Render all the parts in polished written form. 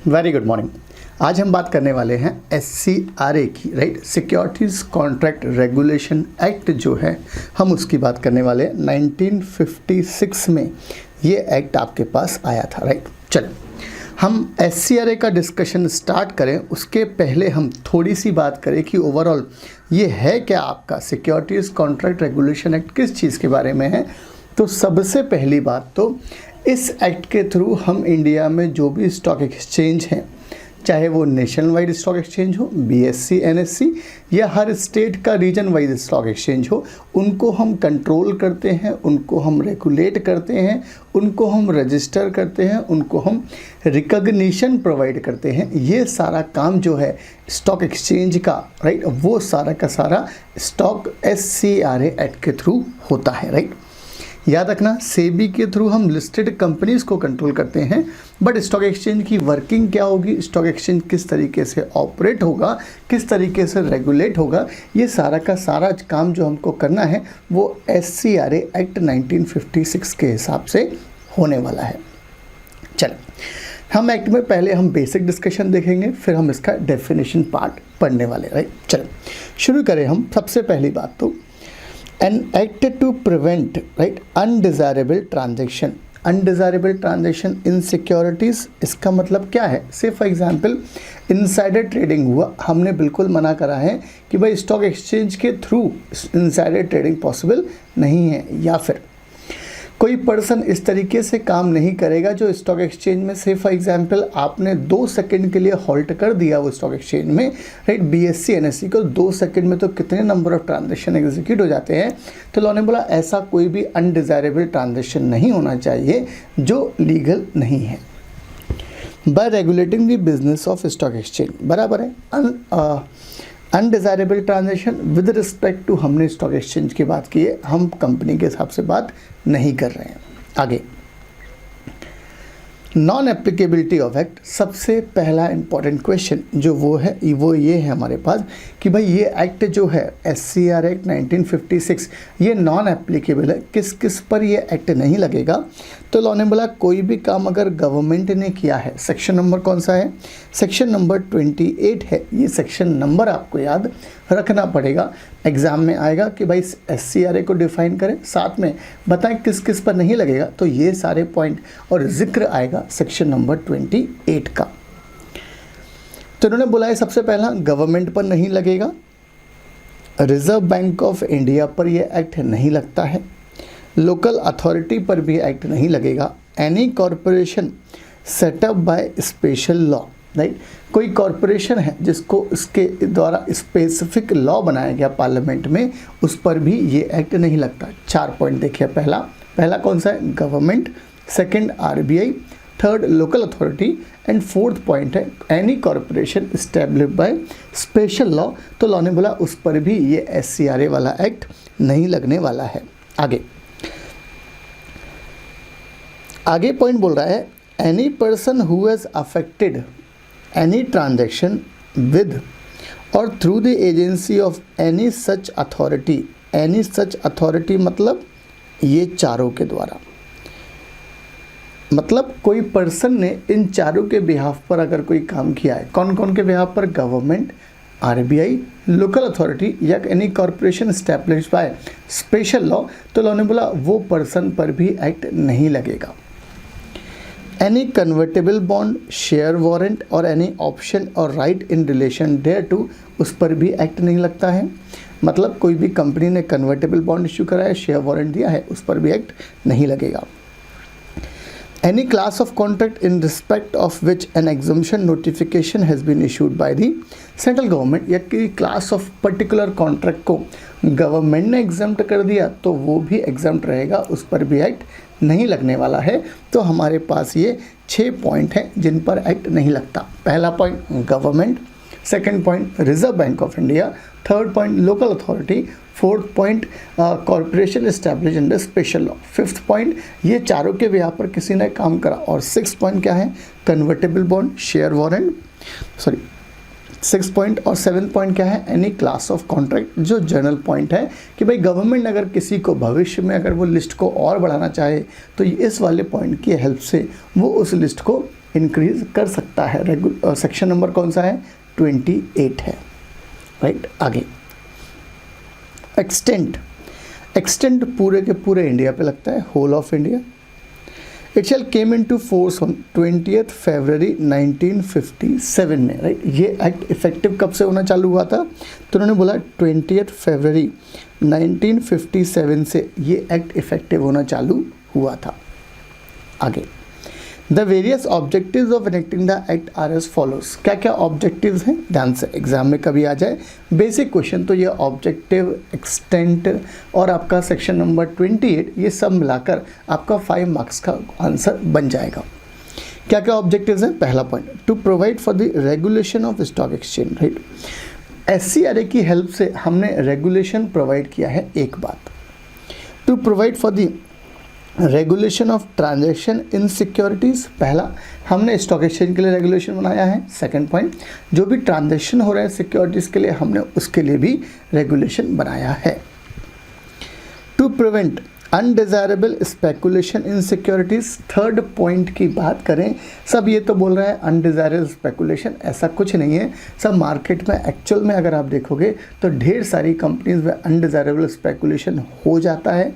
Very good morning. आज हम बात करने वाले हैं SCRA की, right, securities contract regulation act जो है हम उसकी बात करने वाले हैं। 1956 में ये एक्ट आपके पास आया था, राइट। चलो हम SCRA का डिस्कशन स्टार्ट करें उसके पहले हम थोड़ी सी बात करें कि ओवरऑल ये है क्या आपका सिक्योरिटीज़ कॉन्ट्रैक्ट रेगुलेशन एक्ट, किस चीज़ के बारे में है। तो सबसे पहली बात तो इस एक्ट के थ्रू हम इंडिया में जो भी स्टॉक एक्सचेंज हैं, चाहे वो नेशनल वाइड स्टॉक एक्सचेंज हो, BSE NSE, या हर स्टेट का रीजन वाइज स्टॉक एक्सचेंज हो, उनको हम कंट्रोल करते हैं, उनको हम रेगुलेट करते हैं, उनको हम रजिस्टर करते हैं, उनको हम रिकग्निशन प्रोवाइड करते हैं। ये सारा काम जो है स्टॉक एक्सचेंज का, राइट, वो सारा का सारा स्टॉक SCRA एक्ट के थ्रू होता है, राइट। याद रखना, सेबी के थ्रू हम लिस्टेड कंपनीज़ को कंट्रोल करते हैं, बट स्टॉक एक्सचेंज की वर्किंग क्या होगी, स्टॉक एक्सचेंज किस तरीके से ऑपरेट होगा, किस तरीके से रेगुलेट होगा, ये सारा का सारा काम जो हमको करना है वो SCRA एक्ट 1956 के हिसाब से होने वाला है। चलो हम एक्ट में पहले हम बेसिक डिस्कशन देखेंगे, फिर हम इसका डेफिनेशन पार्ट पढ़ने वाले, राइट। चलो शुरू करें हम। सबसे पहली बात तो an act to prevent, right, undesirable transaction in securities, इसका मतलब क्या है। से फॉर एग्जांपल इनसाइडर ट्रेडिंग हुआ, हमने बिल्कुल मना करा है कि भाई स्टॉक एक्सचेंज के थ्रू इनसाइडर ट्रेडिंग पॉसिबल नहीं है, या फिर कोई पर्सन इस तरीके से काम नहीं करेगा जो स्टॉक एक्सचेंज में, से फॉर एग्जांपल आपने 2 सेकंड के लिए हॉल्ट कर दिया वो स्टॉक एक्सचेंज में, राइट, BSE NSE को 2 सेकंड में तो कितने नंबर ऑफ ट्रांजेक्शन एग्जीक्यूट हो जाते हैं। तो लॉ ने बोला ऐसा कोई भी अनडिज़ायरेबल ट्रांजेक्शन नहीं होना चाहिए जो लीगल नहीं है। By regulating the business of stock exchange, बराबर है। Undesirable transaction with respect to, हमने स्टॉक एक्सचेंज की बात की है, हम कंपनी के हिसाब से बात नहीं कर रहे हैं। आगे नॉन एप्लीकेबिलिटी ऑफ एक्ट, सबसे पहला इंपॉर्टेंट क्वेश्चन जो वो ये है हमारे पास कि भाई ये एक्ट जो है SCRA एक्ट 1956 ये नॉन एप्लीकेबल है, किस किस पर ये एक्ट नहीं लगेगा। तो लॉ ने बोला कोई भी काम अगर गवर्नमेंट ने किया है, सेक्शन नंबर कौन सा है, सेक्शन नंबर 28 है। ये सेक्शन नंबर आपको याद रखना पड़ेगा, एग्जाम में आएगा कि भाई SCRA को डिफाइन करें, साथ में बताएं किस किस पर नहीं लगेगा। तो ये सारे पॉइंट और जिक्र आएगा सेक्शन नंबर 28 का। तो इन्होंने बोला है सबसे पहला गवर्नमेंट पर नहीं लगेगा, रिजर्व बैंक ऑफ इंडिया पर यह एक्ट नहीं लगता है, लोकल अथॉरिटी पर भी एक्ट नहीं लगेगा, any corporation setup bye special law, right, कोई कॉरपोरेशन है जिसको इसके द्वारा स्पेसिफिक लॉ बनाया गया पार्लियामेंट में, उस पर भी ये एक्ट नहीं लगता। 4 पॉइंट देखिए, पहला कौन सा है, government, second RBI, third local authority, and fourth point है any corporation established by special law. तो लॉ ने बोला उस पर भी ये SCRA वाला एक्ट नहीं लगने वाला है। आगे पॉइंट बोल रहा है any person who has affected any transaction with or through the agency of any such authority, any such authority मतलब ये चारों के द्वारा, मतलब कोई पर्सन ने इन चारों के बिहाफ पर अगर कोई काम किया है, कौन कौन के बिहाफ पर, गवर्नमेंट, RBI, लोकल अथॉरिटी या any corporation established by special law, तो लॉ ने बोला वो पर्सन पर भी एक्ट नहीं लगेगा। Any convertible bond, share warrant और एनी ऑप्शन और right in relation thereto, उस पर भी एक्ट नहीं लगता है। मतलब कोई भी कंपनी ने कन्वर्टेबल बॉन्ड इश्यू करा है, शेयर वारंट दिया है, उस पर भी एक्ट नहीं लगेगा। Any class of contract in respect of which an exemption notification has been issued by the central government, या कि क्लास ऑफ पर्टिकुलर कॉन्ट्रैक्ट को गवर्नमेंट ने एग्जम्प्ट कर दिया तो वो भी एग्जम्प्ट रहेगा, उस पर भी एक्ट नहीं लगने वाला है। तो हमारे पास ये 6 पॉइंट हैं जिन पर एक्ट नहीं लगता। पहला point government, second point reserve bank of India, third point local authority, fourth point corporation established under special law, fifth point ये चारों के बिहार पर किसी ने काम करा, और सिक्स पॉइंट क्या है, convertible bond, share warrant, 6 point, और 7 पॉइंट क्या है, एनी क्लास ऑफ कॉन्ट्रैक्ट, जो जनरल पॉइंट है कि भाई गवर्नमेंट अगर किसी को भविष्य में अगर वो लिस्ट को और बढ़ाना चाहे तो इस वाले पॉइंट की हेल्प से वो उस लिस्ट को इंक्रीज कर सकता है। सेक्शन नंबर कौन सा है? 28 है, राइट। आगे एक्सटेंट पूरे के पूरे इंडिया पे लगता है, whole of India. It shall came into force on 20 February 1957 में, राइट। ये एक्ट इफेक्टिव कब से होना चालू हुआ था? तो उन्होंने बोला 20 फरवरी 1957 से ये एक्ट इफेक्टिव होना चालू हुआ था। आगे the various objectives of enacting the act are as follows. क्या क्या ऑब्जेक्टिव्स हैं? ध्यान से, एग्जाम में कभी आ जाए बेसिक क्वेश्चन तो ये ऑब्जेक्टिव, एक्सटेंट और आपका सेक्शन नंबर 28, ये सब मिलाकर आपका 5 मार्क्स का आंसर बन जाएगा। क्या क्या ऑब्जेक्टिव्स हैं? पहला point, to provide for the regulation of stock exchange, right. SCRA की हेल्प से हमने रेगुलेशन प्रोवाइड किया है। एक बात, to provide for the regulation of transaction in securities, पहला हमने स्टॉक एक्सचेंज के लिए रेगुलेशन बनाया है। सेकंड पॉइंट, जो भी ट्रांजैक्शन हो रहा है सिक्योरिटीज़ के लिए हमने उसके लिए भी रेगुलेशन बनाया है। To prevent undesirable speculation in securities, third point की बात करें, सब ये तो बोल रहा है अनडिज़ायरेबल स्पेकुलेशन, ऐसा कुछ नहीं है। सब मार्केट में एक्चुअल में अगर आप देखोगे तो ढेर सारी कंपनीज में अनडिज़ायरेबल स्पेकुलेशन हो जाता है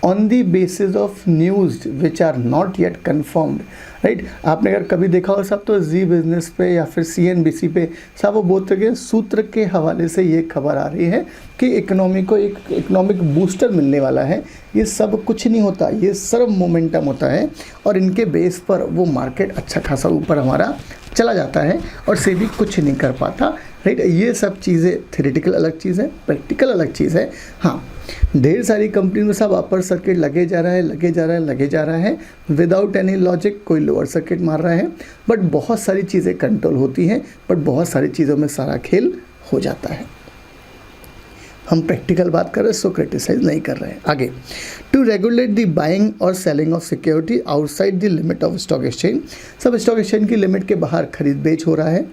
on the basis of news which are not yet confirmed, right. आपने अगर कभी देखा हो सब तो जी बिजनेस पे या फिर CNBC पे सब वो बोलते हैं सूत्र के हवाले से ये खबर आ रही है कि इकोनॉमी को एक इकोनॉमिक बूस्टर मिलने वाला है। ये सब कुछ नहीं होता, ये सिर्फ मोमेंटम होता है और इनके बेस पर वो मार्केट अच्छा खासा ऊपर हमारा चला जाता है और से भी कुछ नहीं कर पाता, राइट। ये सब चीज़ें थ्योरेटिकल अलग चीज़ है, प्रैक्टिकल अलग चीज़ है। हाँ, ढेर सारी कंपनी में सब अपर सर्किट लगे जा रहा है विदाउट एनी लॉजिक, कोई लोअर सर्किट मार रहा है, बट बहुत सारी चीज़ें कंट्रोल होती हैं, बट बहुत सारी चीज़ों में सारा खेल हो जाता है। हम प्रैक्टिकल बात कर रहे हैं, सो क्रिटिसाइज नहीं कर रहे हैं। आगे, टू रेगुलेट द बाइंग और selling of security outside the limit of stock exchange, सब स्टॉक एक्सचेंज की लिमिट के बाहर खरीद बेच हो रहा है।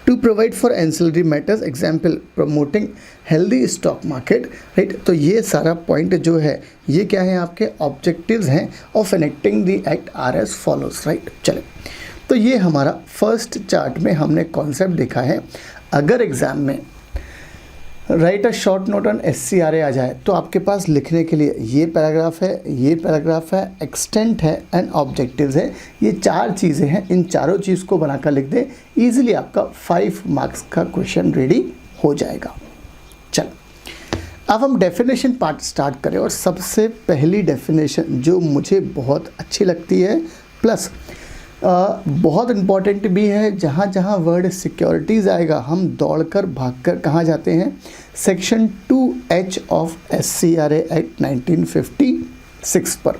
To provide for ancillary matters, example promoting healthy stock market, right. तो ये सारा पॉइंट जो है ये क्या है, आपके ऑब्जेक्टिव्स हैं of enacting the act are as follows, right. चले, तो ये हमारा फर्स्ट चार्ट में हमने कॉन्सेप्ट देखा है। अगर एग्जाम में right a short note on SCRA आ जाए तो आपके पास लिखने के लिए ये पैराग्राफ है, एक्सटेंट है एंड ऑब्जेक्टिव्स है। ये 4 चीज़ें हैं, इन चारों चीज़ को बनाकर लिख दे, ईजिली आपका 5 मार्क्स का क्वेश्चन रेडी हो जाएगा। चल, अब हम डेफिनेशन पार्ट स्टार्ट करें और सबसे पहली डेफिनेशन जो मुझे बहुत अच्छी लगती है प्लस बहुत इम्पॉर्टेंट भी है, जहाँ जहाँ वर्ड सिक्योरिटीज़ आएगा हम दौड़कर भागकर कहाँ जाते हैं, section 2H of SCRA act 1956 पर।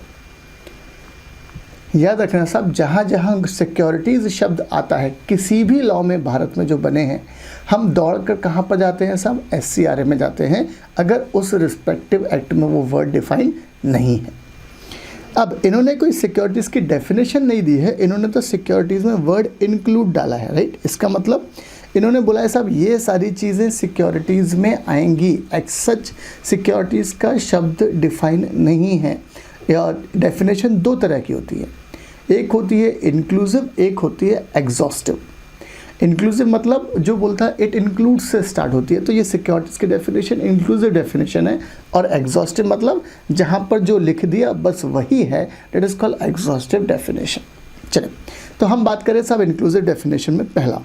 याद रखना साहब, जहाँ जहाँ सिक्योरिटीज़ शब्द आता है किसी भी लॉ में भारत में जो बने हैं, हम दौड़कर कहाँ पर जाते हैं साहब, SCRA में जाते हैं, अगर उस रिस्पेक्टिव एक्ट में वो वर्ड डिफाइन नहीं है। अब इन्होंने कोई सिक्योरिटीज़ की डेफिनेशन नहीं दी है, इन्होंने तो सिक्योरिटीज़ में वर्ड इंक्लूड डाला है, राइट। इसका मतलब इन्होंने बोला है साहब ये सारी चीज़ें सिक्योरिटीज़ में आएंगी, एज सच सिक्योरिटीज़ का शब्द डिफाइन नहीं है। या डेफिनेशन 2 तरह की होती है, एक होती है इंक्लूसिव, एक होती है एग्जॉस्टिव। इंक्लूसिव मतलब जो बोलता है इट इंक्लूड्स से स्टार्ट होती है, तो ये सिक्योरिटीज़ की डेफिनेशन इंक्लूसिव डेफिनेशन है। और एग्जॉस्टिव मतलब जहाँ पर जो लिख दिया बस वही है, that is called exhaustive definition. चलिए, तो हम बात करें सब इंक्लूसिव डेफिनेशन में। पहला,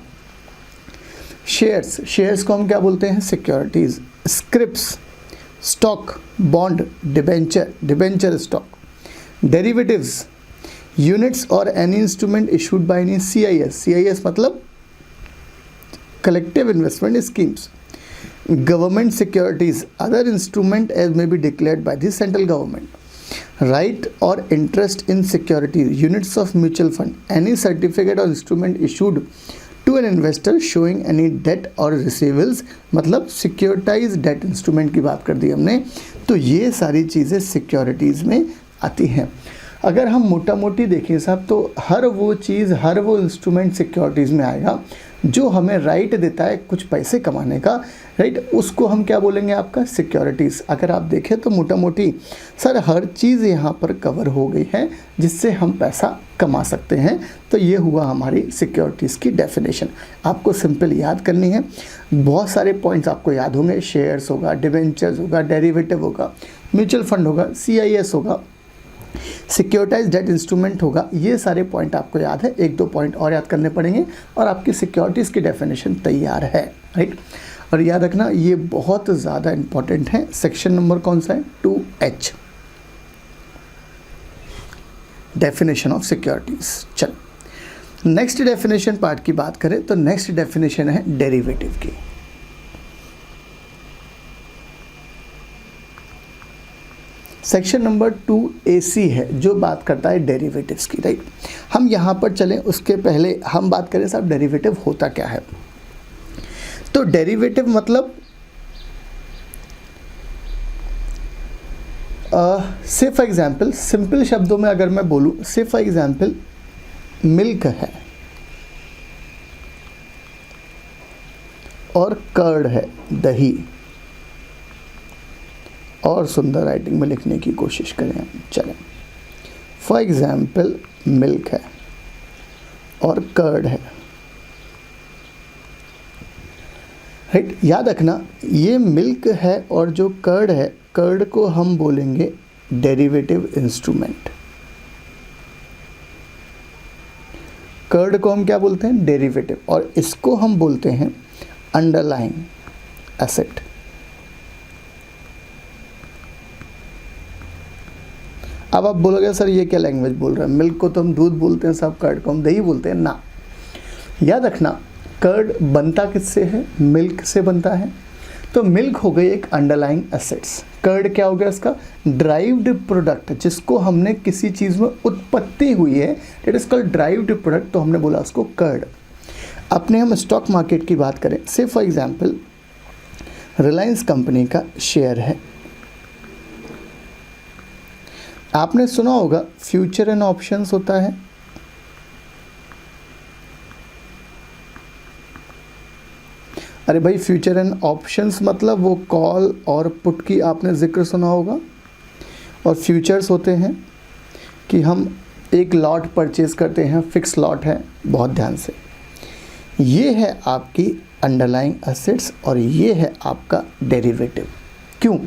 शेयर्स को हम क्या बोलते हैं, securities. Scrips, stock, bond, debenture stock. Derivatives, units और any instrument issued by any CIS मतलब collective investment schemes. Government securities, other instrument as may be declared by the central government. Right or interest in securities, units of mutual fund, any certificate or instrument issued to an investor showing any debt or receivables, मतलब securitized debt instrument की बात कर दी हमने। तो ये सारी चीज़ें securities में आती हैं। अगर हम मोटा मोटी देखें साहब तो हर वो चीज़, हर वो इंस्ट्रूमेंट सिक्योरिटीज़ में आएगा जो हमें राइट देता है कुछ पैसे कमाने का, राइट, उसको हम क्या बोलेंगे, आपका सिक्योरिटीज़। अगर आप देखें तो मोटा मोटी सर हर चीज़ यहाँ पर कवर हो गई है जिससे हम पैसा कमा सकते हैं। तो ये हुआ हमारी सिक्योरिटीज़ की डेफिनेशन। आपको सिंपल याद करनी है, बहुत सारे पॉइंट्स आपको याद होंगे। शेयर्स होगा, डिवेंचर्स होगा, डेरिवेटिव होगा, म्यूचुअल फंड होगा, CIS होगा, सिक्योरिटाइज डेट इंस्ट्रूमेंट होगा। ये सारे पॉइंट आपको याद है, एक दो पॉइंट और याद करने पड़ेंगे और आपकी सिक्योरिटीज़ की डेफिनेशन तैयार है, राइट। और याद रखना ये बहुत ज़्यादा इंपॉर्टेंट है। सेक्शन नंबर कौन सा है, 2H, डेफिनेशन ऑफ सिक्योरिटीज़। चल नेक्स्ट डेफिनेशन पार्ट की बात करें तो नेक्स्ट डेफिनेशन है डेरिवेटिव की। सेक्शन नंबर 2AC है जो बात करता है डेरिवेटिव्स की, राइट। हम यहाँ पर चलें उसके पहले हम बात करें साहब डेरिवेटिव होता क्या है। तो डेरिवेटिव मतलब से फॉर एग्जाम्पल, सिंपल शब्दों में अगर मैं बोलूँ, से फॉर एग्जाम्पल मिल्क है और कर्ड है, दही, और सुंदर राइटिंग में लिखने की कोशिश करें। चलें, फॉर एग्जाम्पल मिल्क है और कर्ड है, राइट। याद रखना ये मिल्क है और जो कर्ड है, कर्ड को हम बोलेंगे डेरिवेटिव इंस्ट्रूमेंट। कर्ड को हम क्या बोलते हैं, डेरिवेटिव, और इसको हम बोलते हैं अंडरलाइंग एसेट। अब आप बोलोगे सर ये क्या लैंग्वेज बोल रहे हैं, मिल्क को तो हम दूध बोलते हैं साहब, कर्ड को हम दही बोलते हैं ना। याद रखना कर्ड बनता किससे है, मिल्क से बनता है। तो मिल्क हो गई एक अंडरलाइंग एसेट्स, कर्ड क्या हो गया इसका ड्राइव्ड प्रोडक्ट, जिसको हमने किसी चीज़ में उत्पत्ति हुई है, that is called derived product, तो हमने बोला उसको कर्ड। अपने हम स्टॉक मार्केट की बात करें, से फॉर एग्जाम्पल रिलायंस कंपनी का शेयर है। आपने सुना होगा फ्यूचर एंड ऑप्शंस होता है, अरे भाई फ्यूचर एंड ऑप्शंस मतलब वो कॉल और पुट की आपने जिक्र सुना होगा। और फ्यूचर्स होते हैं कि हम एक लॉट परचेज करते हैं, फिक्स लॉट है, बहुत ध्यान से। ये है आपकी अंडरलाइंग एसेट्स और ये है आपका डेरिवेटिव। क्यों?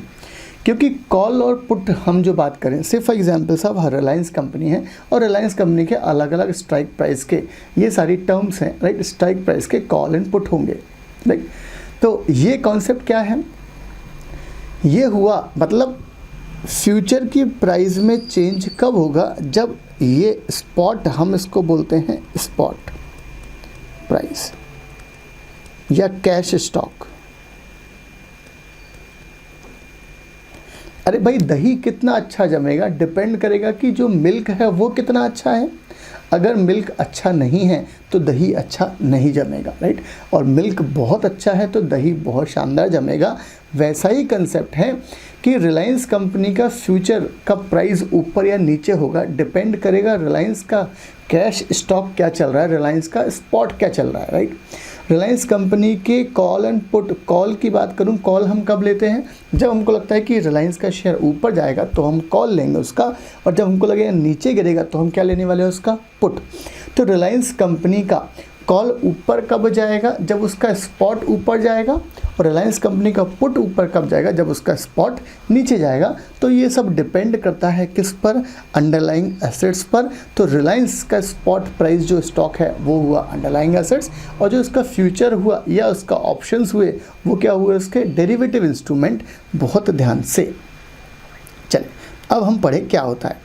क्योंकि कॉल और पुट हम जो बात करें, से फॉर एग्जांपल साहब रिलायंस कंपनी है और रिलायंस कंपनी के अलग अलग स्ट्राइक प्राइस के ये सारी टर्म्स हैं, राइट। स्ट्राइक प्राइस के कॉल एंड पुट होंगे, राइट। तो ये कॉन्सेप्ट क्या है, ये हुआ मतलब फ्यूचर की प्राइस में चेंज कब होगा, जब ये स्पॉट, हम इसको बोलते हैं स्पॉट प्राइस या कैश स्टॉक। अरे भाई दही कितना अच्छा जमेगा डिपेंड करेगा कि जो मिल्क है वो कितना अच्छा है। अगर मिल्क अच्छा नहीं है तो दही अच्छा नहीं जमेगा, राइट। और मिल्क बहुत अच्छा है तो दही बहुत शानदार जमेगा। वैसा ही कंसेप्ट है कि रिलायंस कंपनी का फ्यूचर का प्राइस ऊपर या नीचे होगा, डिपेंड करेगा रिलायंस का कैश स्टॉक क्या चल रहा है, रिलायंस का स्पॉट क्या चल रहा है, राइट। रिलायंस कंपनी के कॉल एंड पुट, कॉल की बात करूं, कॉल हम कब लेते हैं, जब हमको लगता है कि रिलायंस का शेयर ऊपर जाएगा तो हम कॉल लेंगे उसका, और जब हमको लगेगा नीचे गिरेगा तो हम क्या लेने वाले हैं, उसका पुट। तो रिलायंस कंपनी का कॉल ऊपर कब जाएगा, जब उसका स्पॉट ऊपर जाएगा, और रिलायंस कंपनी का पुट ऊपर कब जाएगा, जब उसका स्पॉट नीचे जाएगा। तो ये सब डिपेंड करता है किस पर, अंडरलाइंग एसेट्स पर। तो रिलायंस का स्पॉट प्राइस जो स्टॉक है वो हुआ अंडरलाइंग एसेट्स, और जो उसका फ्यूचर हुआ या उसका ऑप्शंस हुए वो क्या हुए, उसके डेरिवेटिव इंस्ट्रूमेंट। बहुत ध्यान से चलें, अब हम पढ़े क्या होता है।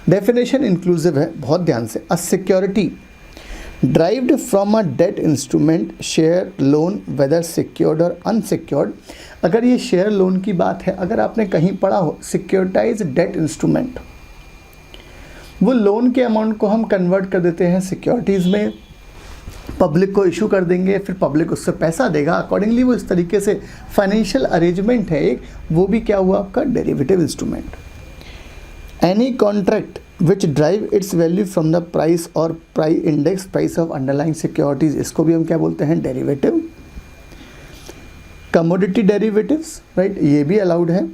डेफिनेशन इंक्लूसिव है, बहुत ध्यान से। A security derived from a debt instrument, share, loan, whether secured or unsecured। अगर ये शेयर लोन की बात है, अगर आपने कहीं पढ़ा हो सिक्योरिटाइज डेट इंस्ट्रूमेंट, वो लोन के अमाउंट को हम कन्वर्ट कर देते हैं सिक्योरिटीज़ में, पब्लिक को इशू कर देंगे, फिर पब्लिक उससे पैसा देगा, अकॉर्डिंगली वो इस तरीके से फाइनेंशियल अरेंजमेंट है एक, वो भी क्या हुआ आपका derivative instrument. Any contract which drive its value from the price or price index price of underlying securities, इसको भी हम क्या बोलते हैं, डेरिवेटिव। कमोडिटी डेरिवेटिव्स, राइट, ये भी अलाउड है।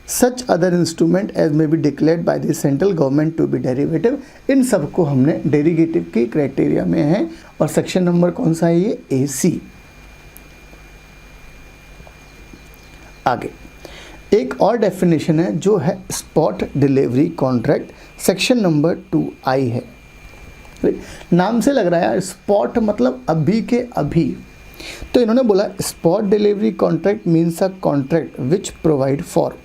Such other instrument as may be declared by the central government to be derivative, इन सबको हमने डेरिवेटिव की क्राइटेरिया में है। और सेक्शन नंबर कौन सा है, ये AC। आगे एक और डेफिनेशन है जो है spot delivery contract, section number 2I है। नाम से लग रहा है स्पॉट मतलब अभी के अभी, तो इन्होंने बोला spot delivery contract means a contract which provide for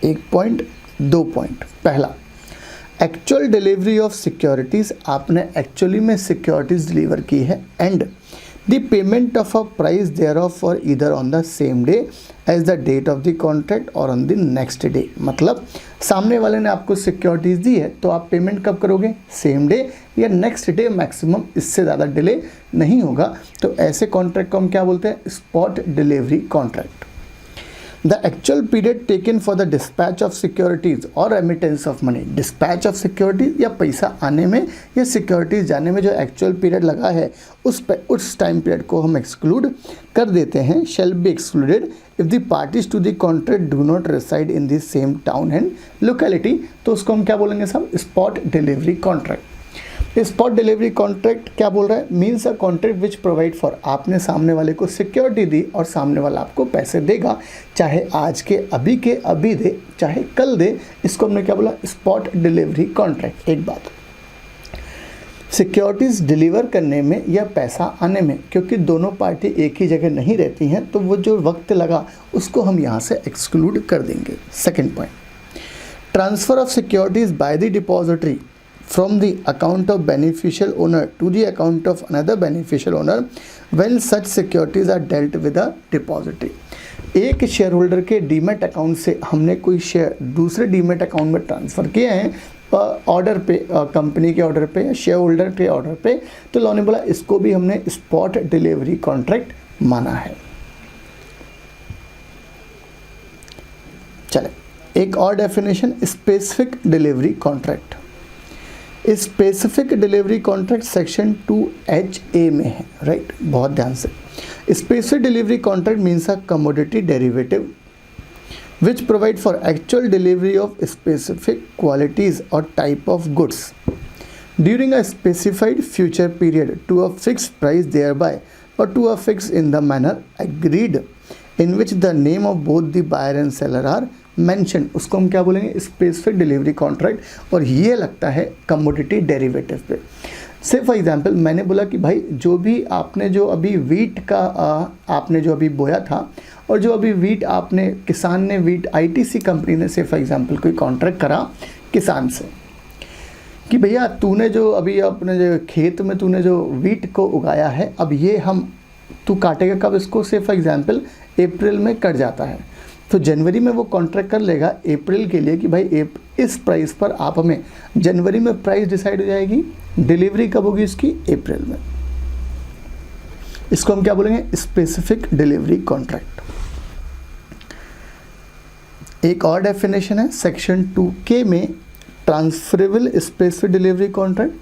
1 point 2 point. पहला, एक्चुअल डिलीवरी ऑफ सिक्योरिटीज़, आपने एक्चुअली में सिक्योरिटीज़ डिलीवर की है, and the payment of a price thereof for either on the same day as the date of the contract और on the next day. मतलब सामने वाले ने आपको सिक्योरिटीज़ दी है तो आप पेमेंट कब करोगे, सेम डे या नेक्स्ट डे, मैक्सिमम इससे ज़्यादा डिले नहीं होगा। तो ऐसे कॉन्ट्रैक्ट को हम क्या बोलते हैं, spot delivery contract. The actual period taken for the dispatch of securities or remittance of money, dispatch of securities या पैसा आने में या सिक्योरिटीज़ जाने में जो एक्चुअल पीरियड लगा है उस टाइम पीरियड को हम एक्सक्लूड कर देते हैं। Shall be excluded if the parties to the contract do not reside in the same town and locality, तो उसको हम क्या बोलेंगे साहब, spot delivery contract. Spot delivery contract क्या बोल रहा है, means a contract which provide for, आपने सामने वाले को सिक्योरिटी दी और सामने वाला आपको पैसे देगा, चाहे आज के अभी दे चाहे कल दे, इसको हमने क्या बोला, स्पॉट डिलीवरी कॉन्ट्रैक्ट। एक बात, सिक्योरिटीज़ डिलीवर करने में या पैसा आने में, क्योंकि दोनों पार्टी एक ही जगह नहीं रहती हैं, तो वो जो वक्त लगा उसको हम यहाँ से एक्सक्लूड कर देंगे। Second point, transfer of securities by the depository from the account of beneficial owner to the account of another beneficial owner when such securities are dealt with a depository। एक शेयर होल्डर के demat account से हमने कोई share दूसरे demat account में transfer किए हैं order पे, कंपनी के ऑर्डर पे या शेयर होल्डर के ऑर्डर पे, तो लॉ ने बोला इसको भी हमने स्पॉट डिलीवरी कॉन्ट्रैक्ट माना है। चले एक और definition, specific delivery contract. Specific delivery contract section 2HA में है, राइट, बहुत ध्यान से। Specific delivery contract means a commodity derivative which provide for actual delivery of specific qualities or type of goods during a specified future period to a fix price thereby or to a fix in the manner agreed in which the name of both the buyer and seller are mention, उसको हम क्या बोलेंगे, specific delivery contract. और ये लगता है commodity derivative पे। से फॉर एग्जांपल मैंने बोला कि भाई जो भी आपने जो अभी वीट का आपने जो अभी बोया था और जो अभी वीट आपने किसान ने वीट ITC कंपनी ने से फॉर एग्जांपल कोई कॉन्ट्रैक्ट करा किसान से कि भैया तूने जो अभी अपने जो खेत में तूने जो वीट को उगाया है, अब ये हम तू काटेगा कब इसको, से फॉर एग्जांपल अप्रैल में कट जाता है, तो जनवरी में वो कॉन्ट्रैक्ट कर लेगा अप्रैल के लिए कि भाई इस प्राइस पर आप हमें, जनवरी में प्राइस डिसाइड हो जाएगी, डिलीवरी कब होगी इसकी, अप्रैल में। इसको हम क्या बोलेंगे, स्पेसिफिक डिलीवरी कॉन्ट्रैक्ट। एक और डेफिनेशन है सेक्शन 2K में, transferable specific delivery contract.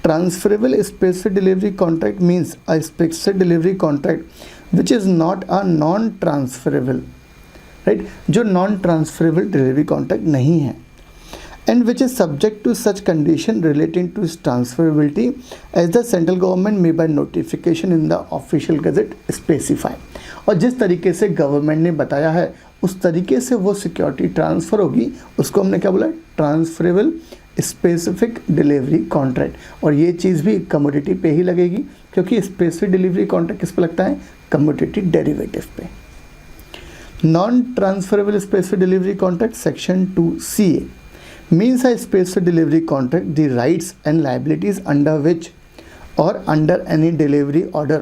Transferable specific delivery contract means a specific delivery contract which is not a non transferable, right, जो नॉन ट्रांसफरेबल डिलीवरी कॉन्ट्रैक्ट नहीं है, and which is subject to such condition relating to transferability as the central government may by notification in the official gazette specify. और जिस तरीके से government ने बताया है उस तरीके से वो सिक्योरिटी ट्रांसफ़र होगी, उसको हमने क्या बोला, ट्रांसफरेबल स्पेसिफिक डिलीवरी कॉन्ट्रैक्ट। और ये चीज़ भी कमोडिटी पे ही लगेगी, क्योंकि स्पेसिफिक डिलीवरी कॉन्ट्रैक्ट किस पे लगता है, कमोडिटी डेरिवेटिव पे। Non-transferable specific delivery contract section 2CA means a specific delivery contract, the rights and liabilities under which or under any delivery order,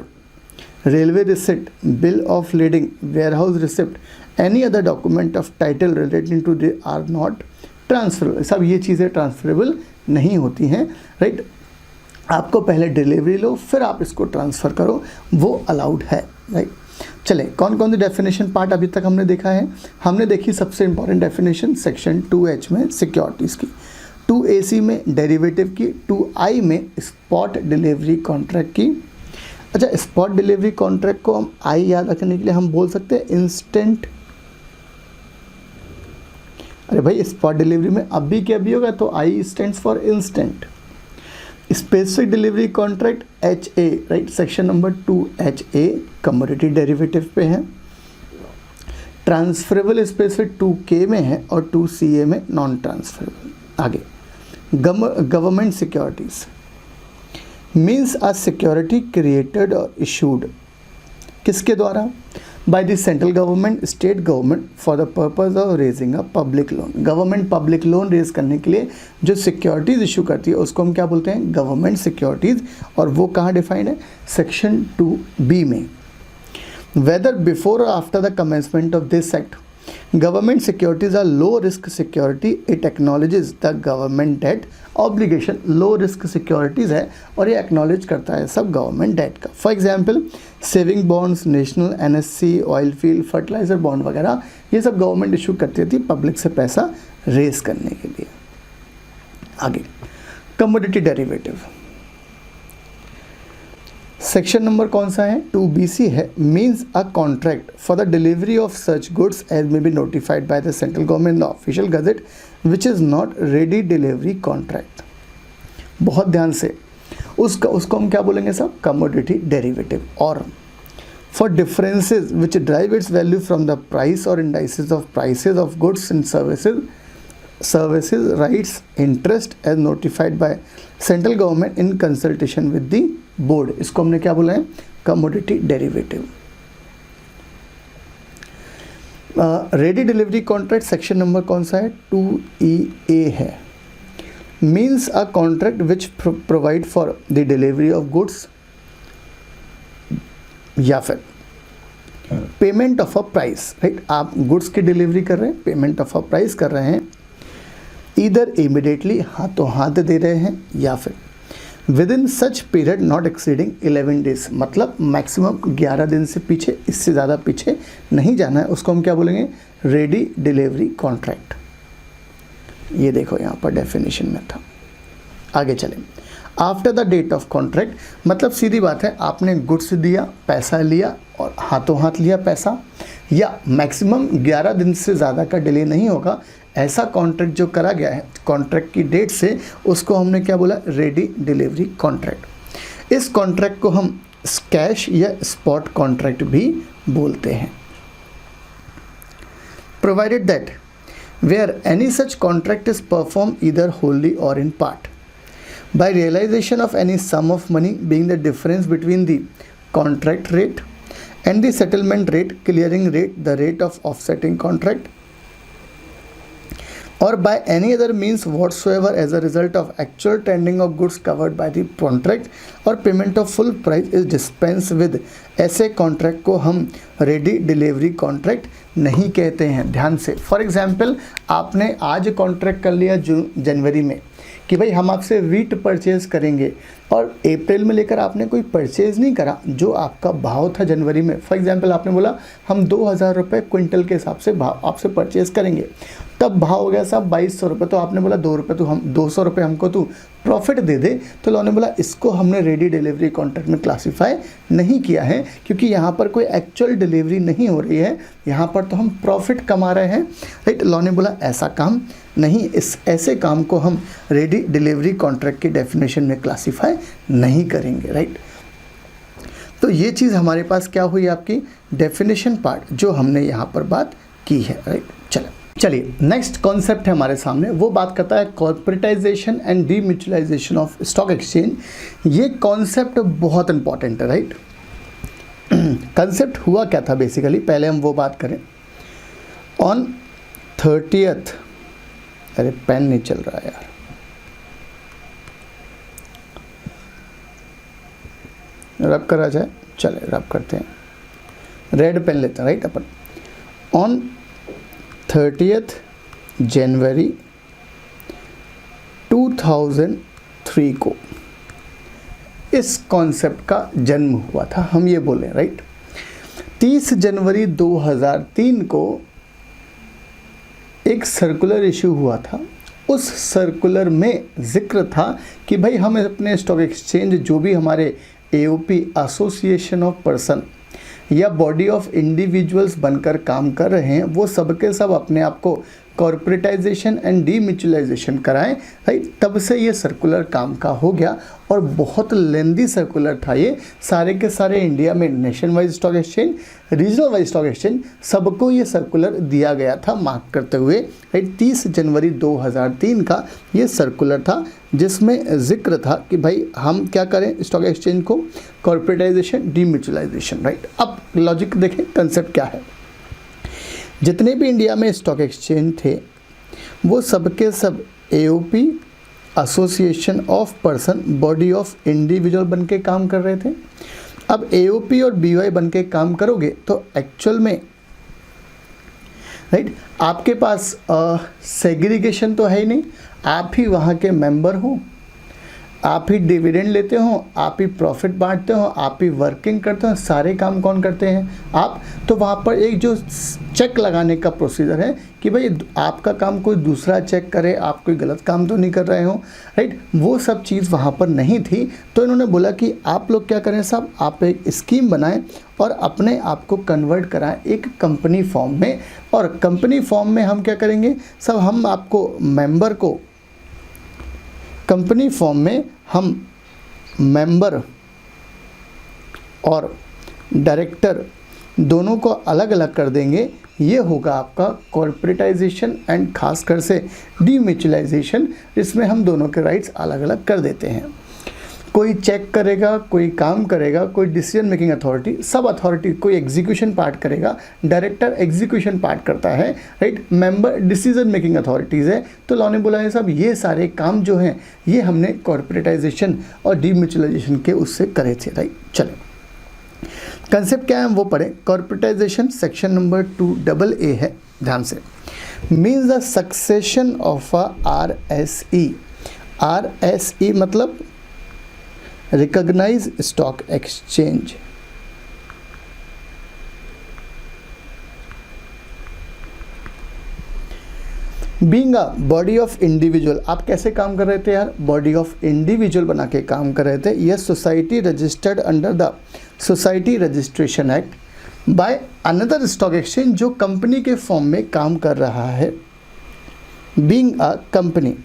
railway receipt, bill of lading, warehouse receipt, any other document of title relating to the are not transferable। सब ये चीज़ें transferable नहीं होती हैं, right. आपको पहले delivery लो फिर आप इसको ट्रांसफ़र करो, वो अलाउड है, राइट। चले कौन कौन सी डेफिनेशन पार्ट अभी तक हमने देखा है, हमने देखी सबसे इंपॉर्टेंट डेफिनेशन सेक्शन 2H में सिक्योरिटीज़ की। 2AC में डेरिवेटिव की, 2I में स्पॉट डिलीवरी कॉन्ट्रैक्ट की। अच्छा, स्पॉट डिलीवरी कॉन्ट्रैक्ट को हम I याद रखने के लिए हम बोल सकते हैं इंस्टेंट। अरे भाई, स्पॉट डिलीवरी में अभी के अभी होगा तो I stands for instant. Specific delivery contract HA, right, section number 2HA commodity derivative पे है। ट्रांसफरेबल स्पेसिफिक 2K में है और 2CA में नॉन ट्रांसफरेबल। आगे, government securities means a security created और इशूड किसके द्वारा? By the central government, state government for the purpose of raising a public loan. Government public loan raise करने के लिए जो सिक्योरिटीज़ इशू करती है उसको हम क्या बोलते हैं? Government securities. और वो कहाँ डिफाइंड है? सेक्शन 2B में। वेदर बिफोर और after the commencement of this act, government securities are low risk security, it acknowledges the government debt obligation. Low risk securities है और ये एक्नॉलेज करता है सब गवर्नमेंट डेट का। For example saving bonds, national NSC, oil field, fertiliser bond वगैरह, ये सब गवर्नमेंट इशू करती थी पब्लिक से पैसा रेज करने के लिए। आगे, कमोडिटी डेरिवेटिव सेक्शन नंबर कौन सा है? 2BC है। Means a contract for the delivery of such goods as may be notified by the central government the official gazette which is not ready delivery contract. बहुत ध्यान से, उसको हम क्या बोलेंगे सब? Commodity derivative. और for differences which drive its value from the price or indices of prices of goods and services rights interest as notified by central government in consultation with the board। इसको हमने क्या बोला है? Commodity derivative. Ready delivery contract section number कौन सा है? 2EA है। Means a contract which provide for the delivery of goods या फिर payment of a price, right. आप गुड्स की डिलीवरी कर रहे हैं, पेमेंट ऑफ अ प्राइस कर रहे हैं, इधर इमिडिएटली हाथों हाथ दे रहे हैं या फिर with in such period not exceeding 11 days, मतलब मैक्सिमम 11 दिन से पीछे, इससे ज़्यादा पीछे नहीं जाना है। उसको हम क्या बोलेंगे? Ready delivery contract. ये देखो यहाँ पर डेफिनेशन में था। आगे चलें। After the date of contract, मतलब सीधी बात है, आपने गुड्स दिया, पैसा लिया और हाथों हाथ लिया पैसा, या मैक्सिमम 11 दिन से ज़्यादा का डिले नहीं होगा, ऐसा कॉन्ट्रैक्ट जो करा गया है कॉन्ट्रैक्ट की डेट से, उसको हमने क्या बोला? Ready delivery contract. इस कॉन्ट्रैक्ट को हम कैश या स्पॉट कॉन्ट्रैक्ट भी बोलते हैं। Provided that where any such contract is perform either wholly or in part by realization of any sum of money being the difference between the contract rate and the settlement rate, clearing rate, the rate of offsetting contract, or by any other means whatsoever as a result of actual tendering of goods covered by the contract or payment of full price is dispensed with, ऐसे contract को हम ready delivery contract नहीं कहते हैं। ध्यान से, for example आपने आज कॉन्ट्रैक्ट कर लिया जनवरी में कि भाई हम आपसे वीट परचेज़ करेंगे, और अप्रैल में लेकर आपने कोई परचेज़ नहीं करा, जो आपका भाव था जनवरी में, फॉर एग्जांपल आपने बोला हम 2000 रुपये क्विंटल के हिसाब से भाव आपसे परचेज़ करेंगे, तब भाव हो गया साहब 2200 रुपये, तो आपने बोला 2 रुपये तो हम 200 रुपये हमको तू प्रॉफिट दे दे, तो लॉ ने बोला इसको हमने रेडी डिलीवरी कॉन्ट्रैक्ट में क्लासीफाई नहीं किया है, क्योंकि यहाँ पर कोई एक्चुअल डिलीवरी नहीं हो रही है, यहाँ पर तो हम प्रॉफिट कमा रहे हैं, राइट। लॉ ने बोला ऐसा काम नहीं, इस ऐसे काम को हम रेडी डिलीवरी कॉन्ट्रैक्ट की डेफिनेशन में क्लासीफाई नहीं करेंगे, राइट। तो ये चीज़ हमारे पास क्या हुई? आपकी डेफिनेशन पार्ट जो हमने यहाँ पर बात की है, राइट। चलिए नेक्स्ट कॉन्सेप्ट है हमारे सामने, वो बात करता है corporatisation and demutualisation of stock exchange. ये कॉन्सेप्ट बहुत इंपॉर्टेंट है, राइट। कंसेप्ट हुआ क्या था बेसिकली, पहले हम वो बात करें। ऑन 30th, अरे पेन नहीं चल रहा यार, रब करा जाए, चले रब करते हैं, रेड पेन लेते हैं, राइट। अपन ऑन 30th जनवरी 2003 को इस कॉन्सेप्ट का जन्म हुआ था, हम ये बोले, राइट। 30 जनवरी 2003 को एक सर्कुलर इशू हुआ था, उस सर्कुलर में जिक्र था कि भाई हम अपने स्टॉक एक्सचेंज जो भी हमारे AOP एसोसिएशन ऑफ पर्सन या बॉडी ऑफ इंडिविजुअल्स बनकर काम कर रहे हैं वो सब के सब अपने आप को कॉर्पोरेटाइजेशन एंड डीम्यूचुअलाइजेशन कराएं। राइट, तब से ये सर्कुलर काम का हो गया और बहुत लेंदी सर्कुलर था ये। सारे के सारे इंडिया में nation wise stock exchange, regional wise stock exchange सबको ये सर्कुलर दिया गया था मार्क करते हुए। राइट, 30 जनवरी 2003 का ये सर्कुलर था जिसमें जिक्र था कि भाई हम क्या करें स्टॉक एक्सचेंज को कॉर्पोरेटाइजेशन डीम्यूचुअलाइजेशन। राइट, अब लॉजिक देखें, कंसेप्ट क्या है। जितने भी इंडिया में स्टॉक एक्सचेंज थे वो सब के सब AOP association of person body of individual बन के काम कर रहे थे। अब AOP और BOI बन के काम करोगे तो एक्चुअल में राइट आपके पास सेग्रीगेशन तो है ही नहीं, आप ही वहाँ के मेंबर हो, आप ही डिविडेंड लेते हो, आप ही प्रॉफिट बांटते हो, आप ही वर्किंग करते हो, सारे काम कौन करते हैं आप। तो वहाँ पर एक जो चेक लगाने का प्रोसीजर है कि भाई आपका काम कोई दूसरा चेक करे, आप कोई गलत काम तो नहीं कर रहे हो। राइट, वो सब चीज़ वहाँ पर नहीं थी। तो इन्होंने बोला कि आप लोग क्या करें साहब, आप एक स्कीम बनाएं और अपने आप को कन्वर्ट कराएं एक कंपनी फॉर्म में। और कंपनी फॉर्म में हम क्या करेंगे सब, हम आपको मेंबर को कंपनी फॉर्म में हम मेंबर और डायरेक्टर दोनों को अलग अलग कर देंगे। ये होगा आपका कॉर्पोरेटाइजेशन एंड खासकर से डीम्यूचुअलाइजेशन, जिसमें हम दोनों के राइट्स अलग अलग कर देते हैं। कोई चेक करेगा, कोई काम करेगा, कोई डिसीजन मेकिंग अथॉरिटी, सब अथॉरिटी, कोई एग्जीक्यूशन पार्ट करेगा, डायरेक्टर एग्जीक्यूशन पार्ट करता है। Right, member decision making authorities है। तो लॉ ने बोला है साहब ये सारे काम जो हैं ये हमने कॉर्पोरेटाइजेशन और डीम्यूचुअलाइजेशन के उससे करे थे। राइट, चलो कंसेप्ट क्या है हम वो पढ़ें। कॉर्पोरेटाइजेशन सेक्शन नंबर 2AA है, ध्यान से। Means the succession of a RSE। RSE मतलब recognise stock exchange. Being a body of individual, आप कैसे काम कर रहे थे यार, बॉडी ऑफ इंडिविजुअल बना के काम कर रहे थे। यह society registered under the society registration act by another stock exchange, जो कंपनी के फॉर्म में काम कर रहा है। बीइंग अ कंपनी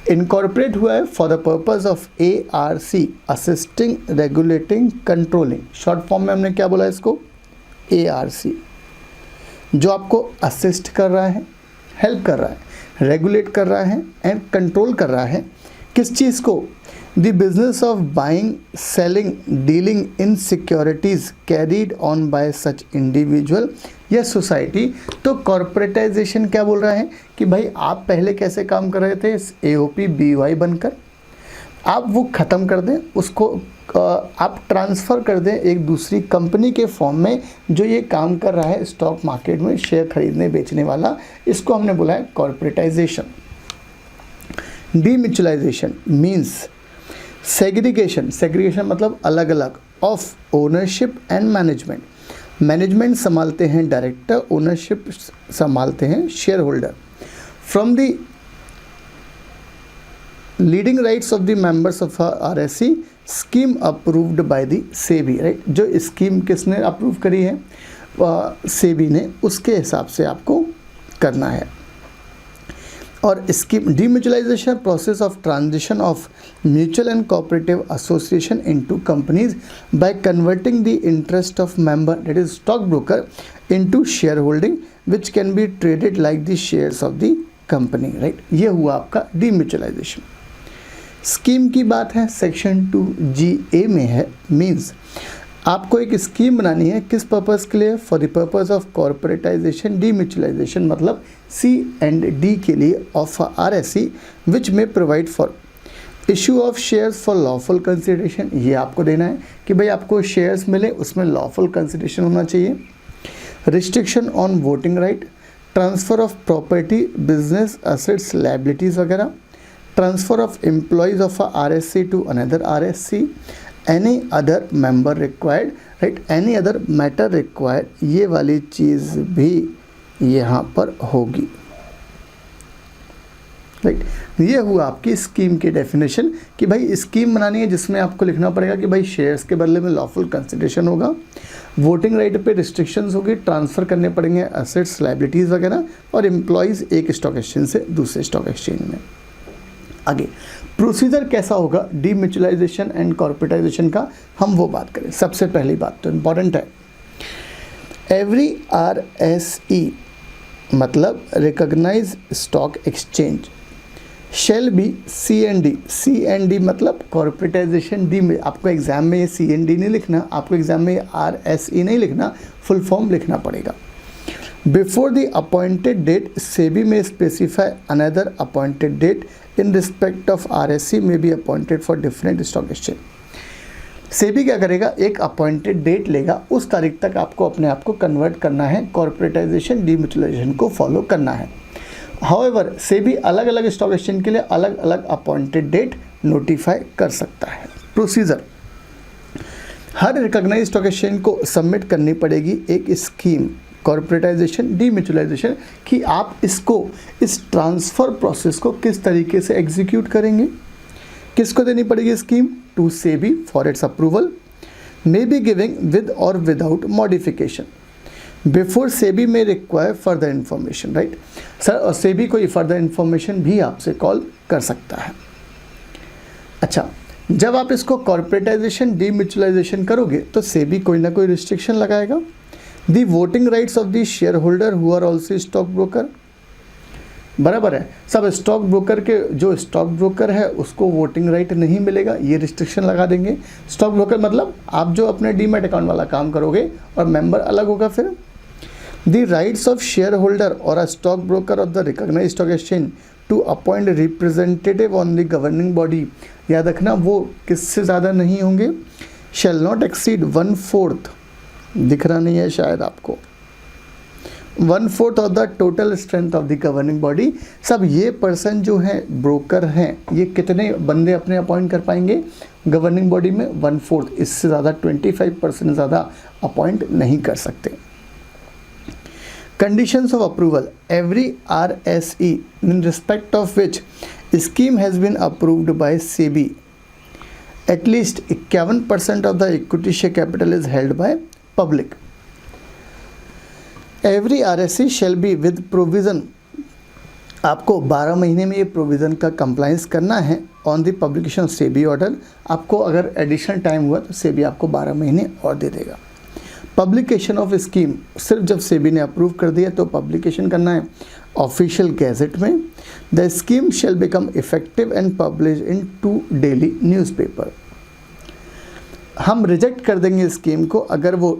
इनकॉर्पोरेट हुआ है for the purpose of ARC, assisting regulating controlling. Short form में हमने क्या बोला इसको, ARC, जो आपको असिस्ट कर रहा है, हेल्प कर रहा है, रेगुलेट कर रहा है एंड कंट्रोल कर रहा है। किस चीज़ को, the business of buying, selling, dealing in securities carried on by such individual या सोसाइटी। तो कॉर्पोरेटाइजेशन क्या बोल रहा है कि भाई आप पहले कैसे काम कर रहे थे AOP BOI बनकर, आप वो ख़त्म कर दें, उसको आप ट्रांसफ़र कर दें एक दूसरी कंपनी के फॉर्म में जो ये काम कर रहा है स्टॉक मार्केट में शेयर खरीदने बेचने वाला। इसको हमने बोला है कॉर्पोरेटाइजेशन। डीम्यूचुअलाइजेशन मीन्स सेग्रीगेशन, सेग्रीगेशन मतलब अलग अलग, of ownership and management. Management संभालते हैं डायरेक्टर, ओनरशिप संभालते हैं share holder. From the leading rights of the members of RSE, scheme approved by the SEBI. Right, जो स्कीम किसने अप्रूव करी है, सेबी ने, उसके हिसाब से आपको करना है। और scheme demutualisation process of transition of mutual and cooperative association into companies by converting the interest of member, that is stock broker, into share holding which can be traded like the shares of the company. Right, ये हुआ आपका डीम्यूचुअलाइजेशन। Scheme की बात है section 2GA में है। Means आपको एक स्कीम बनानी है, किस पर्पज़ के लिए, for the purpose of corporatisation demutualisation, मतलब C&D के लिए of RSE, which may provide for issue of shares for lawful consideration. ये आपको देना है कि भाई आपको शेयर्स मिले उसमें लॉफुल कंसिडरेशन होना चाहिए। Restriction on voting right, transfer of property, business assets, liabilities वगैरह, transfer of employees of RSE to another RSE, any other member required. Right, any other matter required, ये वाली चीज़ भी यहाँ पर होगी। राइट। ये हुआ आपकी स्कीम की डेफिनेशन कि भाई स्कीम बनानी है जिसमें आपको लिखना पड़ेगा कि भाई शेयर्स के बदले में लॉफुल कंसिडरेशन होगा, वोटिंग राइट पे रिस्ट्रिक्शंस होगी, ट्रांसफ़र करने पड़ेंगे एसेट्स लाइबिलिटीज़ वगैरह, और एम्प्लॉयज़ एक स्टॉक एक्सचेंज से दूसरे स्टॉक एक्सचेंज में। आगे प्रोसीजर कैसा होगा डीम्यूचुअलाइजेशन एंड कॉर्पोरेटाइजेशन का, हम वो बात करें। सबसे पहली बात तो इम्पॉर्टेंट है, एवरी RSE मतलब recognise stock exchange shall be CND मतलब कॉर्पोरेटाइजेशन डी में आपको एग्जाम में ये CND नहीं लिखना, आपको एग्जाम में RSE नहीं लिखना, फुल फॉर्म लिखना पड़ेगा। Before the appointed date SEBI may specify another appointed date in respect of RSE may be appointed for different stock exchange. SEBI क्या करेगा, एक अपॉइंटेड डेट लेगा, उस तारीख तक आपको अपने आप को कन्वर्ट करना है, कॉर्पोरेटाइजेशन डीम्यूचुअलाइजेशन को फॉलो करना है। हाउएवर सेबी अलग अलग स्टॉक एक्सचेंज के लिए अलग अलग अपॉइंटेड डेट नोटिफाई कर सकता है। प्रोसीजर, हर रिकॉग्नाइज्ड स्टॉक एक्सचेंज को सबमिट करनी पड़ेगी एक स्कीम कॉर्पोरेटाइजेशन डीम्यूचुअलाइजेशन कि आप इसको इस ट्रांसफ़र प्रोसेस को किस तरीके से एग्जीक्यूट करेंगे। किसको देनी पड़ेगी scheme, to SEBI for its approval, may be giving with और विदाउट मॉडिफिकेशन, बिफोर सेबी में require further information. Right sir, और सेबी कोई फर्दर इन्फॉर्मेशन भी आपसे कॉल कर सकता है। अच्छा, जब आप इसको कॉर्पोरेटाइजेशन डीम्यूचुअलाइजेशन करोगे तो सेबी कोई ना कोई रिस्ट्रिक्शन लगाएगा। The voting rights of the share holder who are also stock broker, बराबर है, सब स्टॉक ब्रोकर के जो स्टॉक ब्रोकर है उसको वोटिंग राइट नहीं मिलेगा, ये रिस्ट्रिक्शन लगा देंगे। स्टॉक ब्रोकर मतलब आप जो अपने डीमैट अकाउंट वाला काम करोगे और मेंबर अलग होगा। फिर the rights of share holder or a stock broker of the recognised stock exchange to appoint representative on the governing body, याद रखना वो किससे ज़्यादा नहीं होंगे, शैल नॉट एक्सीड 1/4, दिख रहा नहीं है शायद आपको, 1/4 of the total strength of the governing body. सब ये पर्सन जो है ब्रोकर हैं, ये कितने बंदे अपने अपॉइंट कर पाएंगे गवर्निंग बॉडी में, 1/4, इससे ज़्यादा 25% ज़्यादा अपॉइंट नहीं कर सकते। Conditions of approval, every RSE in respect of which scheme has been approved by SEBI, at least 51% of the equity share capital is held by public. Every RSE shall be with provision, आपको 12 महीने में ये provision का compliance करना है on the publication of SEBI order. आपको अगर additional time हुआ तो सेबी आपको 12 महीने और दे देगा। पब्लिकेशन ऑफ स्कीम, सिर्फ जब सेबी ने अप्रूव कर दिया तो पब्लिकेशन करना है ऑफिशियल गैजेट में। The scheme shall become effective and publish in 2 daily newspaper. हम रिजेक्ट कर देंगे स्कीम को अगर वो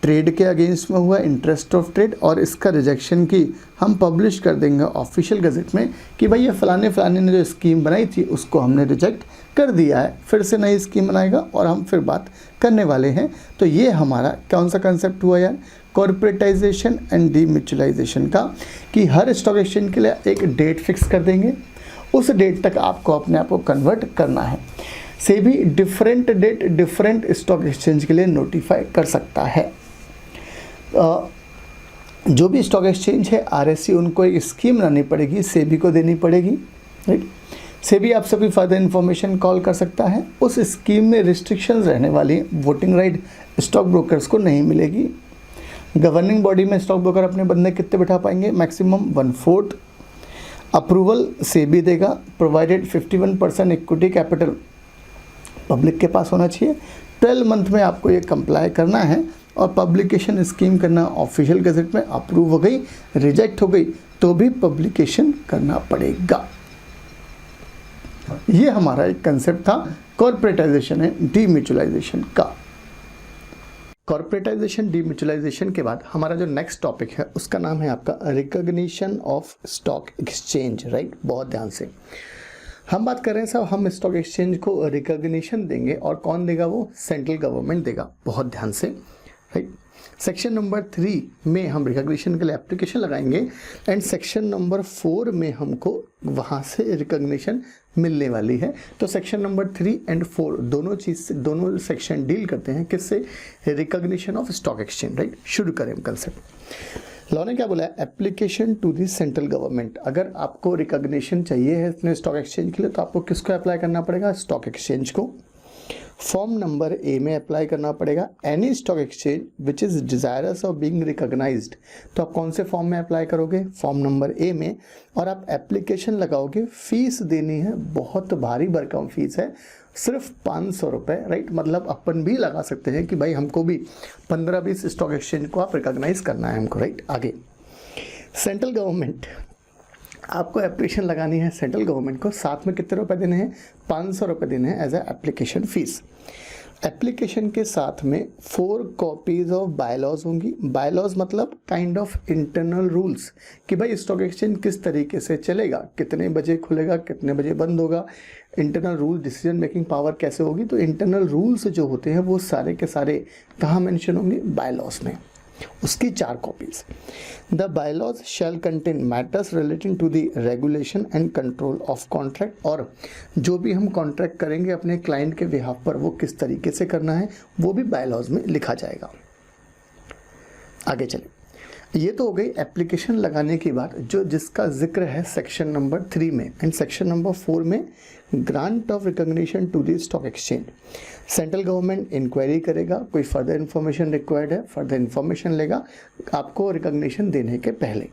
ट्रेड के अगेंस्ट में हुआ, इंटरेस्ट ऑफ ट्रेड, और इसका रिजेक्शन की हम पब्लिश कर देंगे ऑफिशियल गज़ेट में कि भाई ये फलाने ने जो स्कीम बनाई थी उसको हमने रिजेक्ट कर दिया है, फिर से नई स्कीम बनाएगा और हम फिर बात करने वाले हैं। तो ये हमारा कौन सा कंसेप्ट हुआ यार, कॉर्पोरेटाइजेशन एंड डीम्यूचुअलाइजेशन का, कि हर स्टॉक एक्सचेंज के लिए एक डेट फिक्स कर देंगे, उस डेट तक आपको अपने आप को कन्वर्ट करना है। SEBI different date different stock exchange के लिए नोटिफाई कर सकता है। जो भी स्टॉक एक्सचेंज है RSE उनको एक स्कीम बनानी पड़ेगी, सेबी को देनी पड़ेगी। राइट, सेबी आपसे कोई फर्दर इन्फॉर्मेशन कॉल कर सकता है। उस स्कीम में रिस्ट्रिक्शंस रहने वाली, वोटिंग राइट स्टॉक ब्रोकर्स को नहीं मिलेगी। गवर्निंग बॉडी में स्टॉक ब्रोकर अपने बंदे कितने बिठा पाएंगे, मैक्सिमम 1/4। अप्रूवल सेबी देगा प्रोवाइडेड 51% इक्विटी कैपिटल पब्लिक के पास होना चाहिए। 12 मंथ में आपको ये कंप्लाई करना है और पब्लिकेशन स्कीम करना ऑफिशियल गज़ेट में। अप्रूव हो गई, रिजेक्ट हो गई तो भी पब्लिकेशन करना पड़ेगा। ये हमारा एक कंसेप्ट था कॉर्पोरेटाइजेशन एंड डीम्यूचुअलाइजेशन का। कॉर्पोरेटाइजेशन डीम्यूचुअलाइजेशन के बाद हमारा जो नेक्स्ट टॉपिक है उसका नाम है आपका recognition of stock exchange. Right, बहुत ध्यान से हम बात कर रहे हैं साहब, हम स्टॉक एक्सचेंज को रिकॉग्निशन देंगे और कौन देगा, वो सेंट्रल गवर्नमेंट देगा। बहुत ध्यान से, राइट। सेक्शन नंबर 3 में हम रिकॉग्निशन के लिए एप्लीकेशन लगाएंगे एंड सेक्शन नंबर 4 में हमको वहाँ से रिकॉग्निशन मिलने वाली है। तो सेक्शन नंबर 3 एंड 4 दोनों सेक्शन डील करते हैं किससे, recognition of stock exchange. Right, शुरू करें कंसेप्ट। लॉ ने क्या बोला है, application to the central government. अगर आपको रिकॉग्निशन चाहिए है इतने स्टॉक एक्सचेंज के लिए तो आपको किसको अप्लाई करना पड़ेगा, स्टॉक एक्सचेंज को। फॉर्म नंबर ए में अप्लाई करना पड़ेगा, any stock exchange which is desirous of being recognised. तो आप कौन से फॉर्म में अप्लाई करोगे, फॉर्म नंबर ए में, और आप एप्लीकेशन लगाओगे। फीस देनी है, बहुत भारी भरकम फीस है, सिर्फ 500 रुपये, राइट। मतलब अपन भी लगा सकते हैं कि भाई हमको भी 15-20 स्टॉक एक्सचेंज को आप रिकॉग्नाइज करना है हमको, राइट। आगे सेंट्रल गवर्नमेंट, आपको एप्लीकेशन लगानी है सेंट्रल गवर्नमेंट को, साथ में कितने रुपए देने हैं, 500 रुपये देने हैं as a application fees. Application के साथ में 4 कॉपीज ऑफ बायलॉज होंगी। बायलॉज मतलब काइंड ऑफ इंटरनल रूल्स कि भाई स्टॉक एक्सचेंज किस तरीके से चलेगा, कितने बजे खुलेगा, कितने बजे बंद होगा, internal rule, decision making power कैसे होगी। तो इंटरनल रूल्स जो होते हैं वो सारे के सारे कहाँ मेंशन होंगे, बायलॉज में, उसकी 4 copies. The bylaws shall contain matters relating to the regulation and control of contract, और जो भी हम कॉन्ट्रैक्ट करेंगे अपने क्लाइंट के बिहाफ पर वो किस तरीके से करना है वो भी बायलॉज में लिखा जाएगा। आगे चले, ये तो हो गई एप्लीकेशन लगाने की बात, जो जिसका जिक्र है सेक्शन नंबर 3 में। एंड सेक्शन नंबर 4 में grant of recognition to the stock exchange. Central government enquiry करेगा, कोई फर्दर इन्फॉर्मेशन रिक्वायर्ड है, फर्दर इन्फॉर्मेशन लेगा आपको रिकॉग्निशन देने के पहले।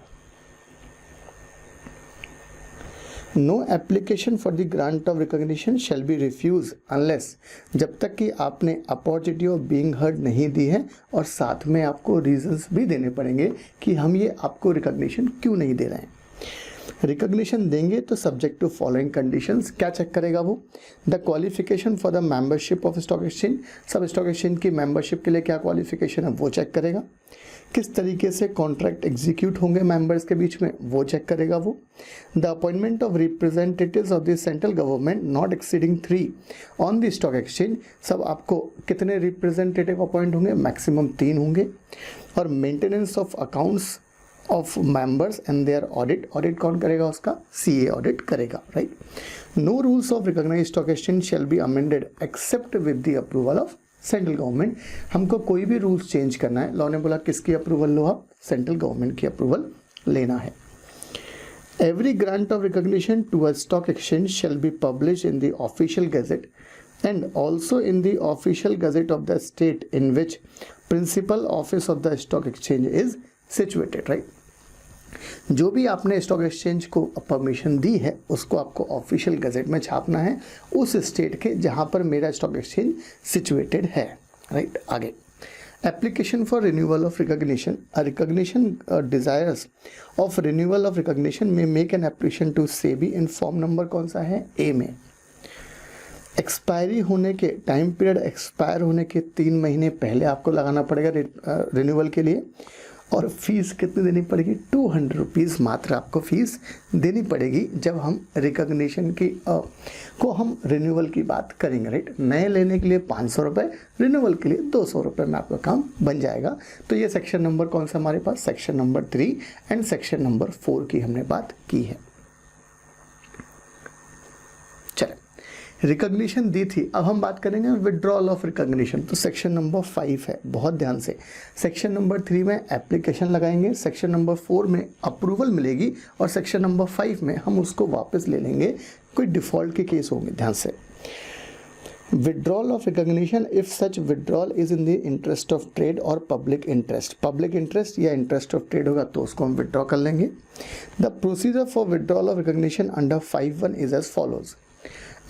No application for the grant of recognition shall be refuse unless, जब तक कि आपने अपॉर्चुनिटी ऑफ बीइंग हर्ड नहीं दी है, और साथ में आपको रीजंस भी देने पड़ेंगे कि हम ये आपको रिकॉग्निशन क्यों नहीं दे रहे हैं। रिकॉग्निशन देंगे तो सब्जेक्ट टू फॉलोइंग कंडीशंस, क्या चेक करेगा वो, the qualification for the membership of stock exchange, सब स्टॉक एक्सचेंज की मेंबरशिप के लिए क्या क्वालिफिकेशन है वो चेक करेगा। किस तरीके से कॉन्ट्रैक्ट एग्जीक्यूट होंगे मेंबर्स के बीच में वो चेक करेगा वो। The appointment of representatives of the central government not exceeding 3 on the stock exchange, सब आपको कितने रिप्रेजेंटेटिव अपॉइंट होंगे, मैक्सिमम 3 होंगे। और maintenance of accounts of members and their audit, audit कौन करेगा उसका, सीए ऑडिट करेगा, right. No rules of recognised stock exchange shall be amended except with the approval of central government. हमको कोई भी रूल्स चेंज करना है, लॉ ने बोला किसकी अप्रूवल लो आप, सेंट्रल गवर्नमेंट की अप्रूवल लेना है। Every grant of recognition to a stock exchange shall be publish in the official gazette and also in the official gazette of the state in which principal office of the stock exchange is situated, right। जो भी आपने stock exchange को permission दी है उसको आपको official gazette में छापना है उस स्टेट के जहां पर मेरा स्टॉक एक्सचेंज सिचुएटेड है, राइट। आगे application for renewal of recognition, recognition desires of renewal of recognition may make an application to SEBI in form number कौन सा है, ए में। एक्सपायरी होने के, टाइम पीरियड एक्सपायर होने के 3 महीने पहले आपको लगाना पड़ेगा रिन्यूअल के लिए, और फीस कितनी देनी पड़ेगी, 200 रुपीज़ मात्र आपको फीस देनी पड़ेगी जब हम रिकॉग्निशन की को हम रिन्यूअल की बात करेंगे, राइट। नए लेने के लिए 500 रुपये, रिन्यूअल के लिए 200 रुपये में आपका काम बन जाएगा। तो ये सेक्शन नंबर कौन सा हमारे पास, section number 3 and section number 4 की हमने बात की है। चले, रिकॉग्निशन दी थी, अब हम बात करेंगे विड्रॉल ऑफ रिकॉग्निशन। तो सेक्शन नंबर 5 है, बहुत ध्यान से। सेक्शन नंबर 3 में एप्लीकेशन लगाएंगे, सेक्शन नंबर 4 में अप्रूवल मिलेगी, और सेक्शन नंबर 5 में हम उसको वापस ले लेंगे, कोई डिफॉल्ट के केस होंगे, ध्यान से। Withdrawal of recognition if such withdrawal is in the interest of trade और पब्लिक इंटरेस्ट, पब्लिक इंटरेस्ट या इंटरेस्ट ऑफ ट्रेड होगा तो उसको हम विड्रॉ कर लेंगे। The procedure for withdrawal of recognition under 5(1) is as follows.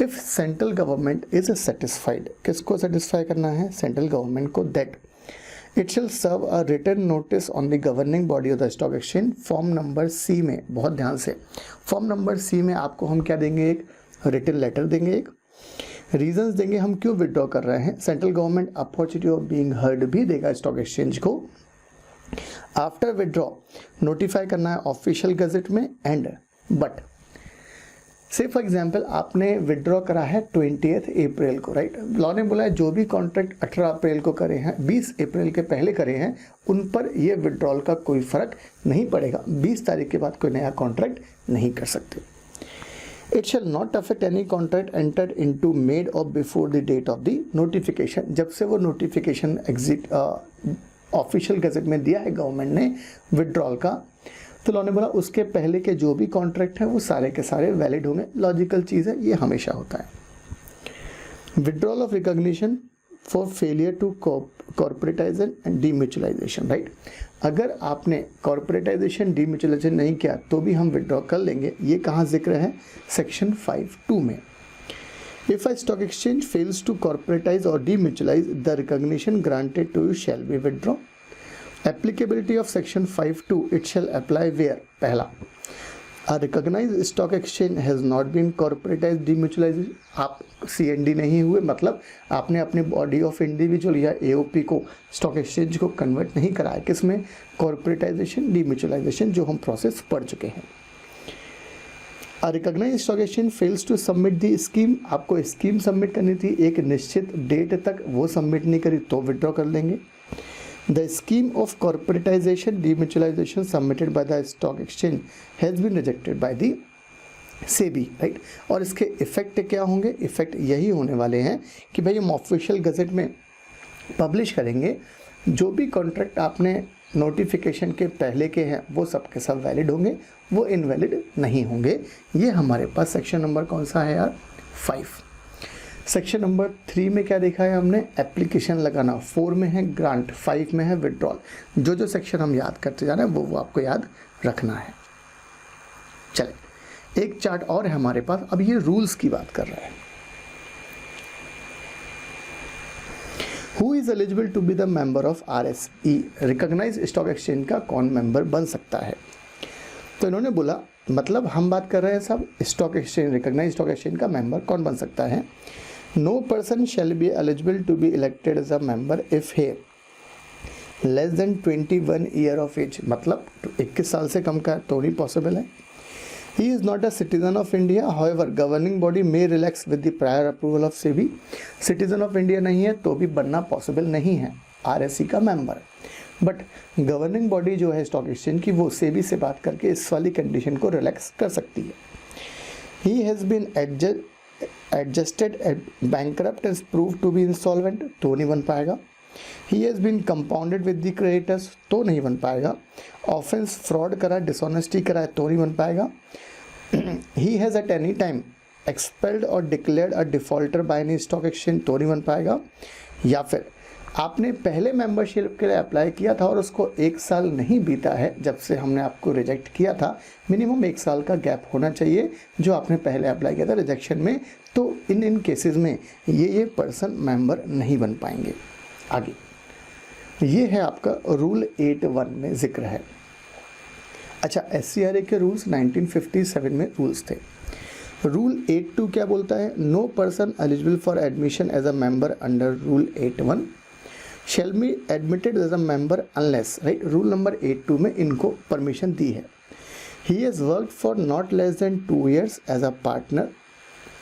If central government is satisfied, किसको satisfy करना है, सेंट्रल गवर्नमेंट को, that it shall serve a written notice on the governing body of the stock exchange, form number C में, बहुत ध्यान से, form number C में आपको हम क्या देंगे, एक रिटन लेटर देंगे, एक रीजंस देंगे हम क्यों विड्रॉ कर रहे हैं। Central government opportunity of being heard भी देगा स्टॉक एक्सचेंज को। आफ्टर विड्रॉ नोटिफाई करना है ऑफिशियल गजेट में, एंड बट से फॉर एग्जाम्पल आपने विड्रॉ करा है 20 अप्रैल को, राइट। लॉ ने बोला है जो भी कॉन्ट्रैक्ट 18 अप्रैल को करे हैं, 20 अप्रैल के पहले करे हैं, उन पर ये विड्रॉल का कोई फर्क नहीं पड़ेगा, 20 तारीख के बाद कोई नया कॉन्ट्रैक्ट नहीं कर सकते। It shall not affect any contract entered into made or before the date of the notification, जब से वो नोटिफिकेशन ऑफिशियल गजट में दिया है गवर्नमेंट ने विड्रॉल का, तो लॉ ने बोला उसके पहले के जो भी कॉन्ट्रैक्ट हैं वो सारे के सारे वैलिड होंगे। लॉजिकल चीज़ है, ये हमेशा होता है। Withdrawal of recognition for failure to corporatisation and demutualisation, right. अगर आपने कॉर्पोरेटाइजेशन डीम्यूचुअलाइजेशन नहीं किया तो भी हम विड्रॉ कर लेंगे। ये कहाँ जिक्र है? सेक्शन 5(2) में। If a stock exchange fails to corporatize or demutualize, the recognition granted to you shall be withdrawn. Applicability of section 5(2), it shall apply where? पहला, a recognized stock exchange has not been corporatized demutualized, आप CND नहीं हुए, मतलब आपने अपने body of individual या AOP को stock exchange को कन्वर्ट नहीं कराया, किसमें? कॉर्पोरेटाइजेशन डीम्यूचुअलाइजेशन, जो हम प्रोसेस पढ़ चुके हैं। A recognized stock exchange fails to submit the scheme, आपको स्कीम सबमिट करनी थी, एक निश्चित डेट तक वो सबमिट नहीं करी तो विड्रॉ कर लेंगे। The scheme of corporatization demutualization submitted by the stock exchange has been rejected by the SEBI, right. और इसके इफेक्ट क्या होंगे? इफेक्ट यही होने वाले हैं कि भाई हम ऑफिशियल गजट में पब्लिश करेंगे, जो भी कॉन्ट्रैक्ट आपने नोटिफिकेशन के पहले के हैं वो सब के सब वैलिड होंगे, वो इनवैलिड नहीं होंगे। ये हमारे पास सेक्शन नंबर कौन सा है यार? 5। सेक्शन नंबर 3 में क्या देखा है हमने? एप्लीकेशन लगाना। 4 में है ग्रांट, 5 में है विड्रॉल। जो जो सेक्शन हम याद करते जा रहे हैं वो आपको याद रखना है। चले, एक चार्ट और है हमारे पास। अब ये रूल्स की बात कर रहा है। Who is eligible to be the member of RSE? Recognised stock exchange का कौन मेंबर बन सकता है? तो इन्होंने बोला, मतलब हम बात कर रहे हैं सब stock exchange, recognised stock exchange का मेंबर कौन बन सकता है? No person shall be eligible to be elected as a member if he less than 21 year of age, मतलब 21 साल से कम का तो नहीं पॉसिबल है। He is not a citizen of India, however governing body may relax with the prior approval of SEBI. Citizen of India नहीं है तो भी बनना पॉसिबल नहीं है RSE का मेंबर, बट गवर्निंग बॉडी जो है स्टॉक एक्सचेंज की वो SEBI से बात करके इस वाली कंडीशन को रिलैक्स कर सकती है। He has been adjusted bankrupt and proved to be insolvent, तो नहीं बन पाएगा। He has been compounded with the creditors, तो नहीं बन पाएगा। ऑफेंस फ्रॉड करा, डिसऑनेस्टी करा है तो नहीं बन पाएगा। He has at any time expelled or declared a defaulter by any stock exchange, तो नहीं बन पाएगा। या फिर आपने पहले मेंबरशिप के लिए अप्लाई किया था और उसको 1 साल नहीं बीता है जब से हमने आपको रिजेक्ट किया था, मिनिमम 1 साल का गैप होना चाहिए जो आपने पहले अप्लाई किया था रिजेक्शन में, तो इन केसेस में ये पर्सन मेंबर नहीं बन पाएंगे। आगे ये है आपका रूल 8(1) में जिक्र है। अच्छा, SCRA के रूल्स 1957 में रूल्स थे। रूल 8(2) क्या बोलता है? No person eligible for admission as a member under rule 8(1) shall be admitted as a member unless, right. Rule number 8(2) में इनको परमिशन दी है। He has worked for not less than 2 years as a partner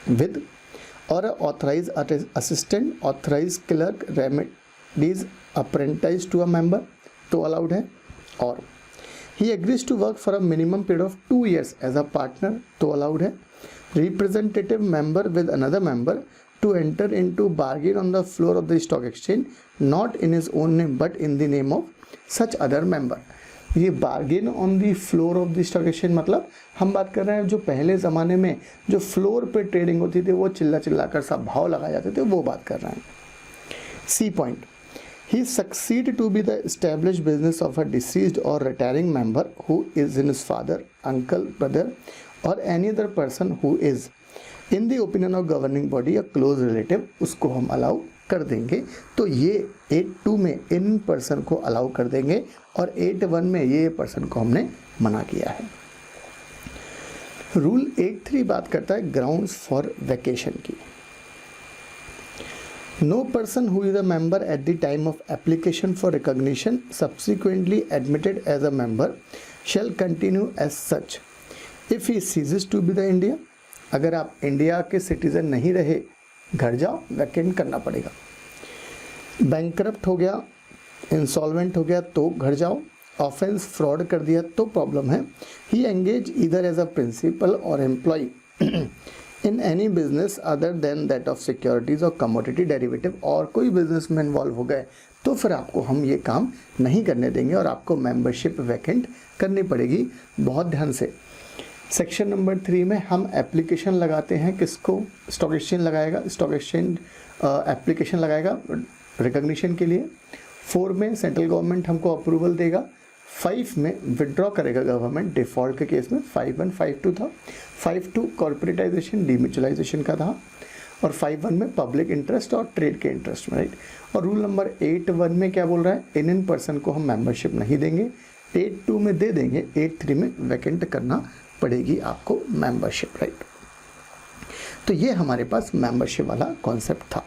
with or authorise assistant, authorise clerk, remedies apprentice to a member, तो allowed है। और he agrees to work for a minimum period of 2 years as a partner, तो allowed है। Representative member with another member to enter into bargain on the floor of the stock exchange, not in his own name but in the name of such other member। ये bargain on the floor of the stock exchange, मतलब हम बात कर रहे हैं जो पहले ज़माने में जो फ्लोर पे ट्रेडिंग होती थी वो चिल्ला कर सब भाव लगाए जाते थे, वो बात कर रहे हैं। C point, he succeed to be the establish business of a deceased और retiring member who is in his father, uncle, brother और any other person who is in the opinion of governing body या close relative, उसको हम allow कर देंगे। तो ये 8(2) में इन पर्सन को अलाउ कर देंगे और 8(1) में ये पर्सन को हमने मना किया है। रूल 8(3) बात करता है ग्राउंड्स फॉर वैकेशन की। No person who is a member at the time of application for recognition subsequently admitted as a member shall continue as such if he ceases to be the India. अगर आप India के citizen नहीं रहे, घर जाओ, vacant करना पड़ेगा। Bankrupt हो गया, इंसॉल्वेंट हो गया तो घर जाओ, ऑफेंस फ्रॉड कर दिया तो प्रॉब्लम है। He engage either as a principal और employ in any business other than that of securities और कमोडिटी डेरिवेटिव, और कोई बिजनेस में इन्वॉल्व हो गए तो फिर आपको हम ये काम नहीं करने देंगे और आपको मेंबरशिप वैकेंट करनी पड़ेगी। बहुत ध्यान से। सेक्शन नंबर 3 में हम एप्लीकेशन लगाते हैं, किसको? स्टॉक एक्सचेंज लगाएगा, स्टॉक एक्सचेंज एप्लीकेशन लगाएगा रिकॉग्निशन के लिए। 4 में सेंट्रल गवर्नमेंट हमको अप्रूवल देगा। 5 में विड्रॉ करेगा गवर्नमेंट डिफ़ॉल्ट के केस में। 5.1 5.2 था। 5.2 कॉर्पोरेटाइजेशन डीम्यूचुअलाइजेशन का था और 5.1 में पब्लिक इंटरेस्ट और ट्रेड के इंटरेस्ट में, राइट। और रूल नंबर 8.1 में क्या बोल रहा है? इन पर्सन को हम मेंबरशिप नहीं देंगे। 8.2 में दे देंगे, 8.3 में वैकेंट करना पड़ेगी आपको मेंबरशिप, राइट। तो ये हमारे पास मेंबरशिप वाला कॉन्सेप्ट था।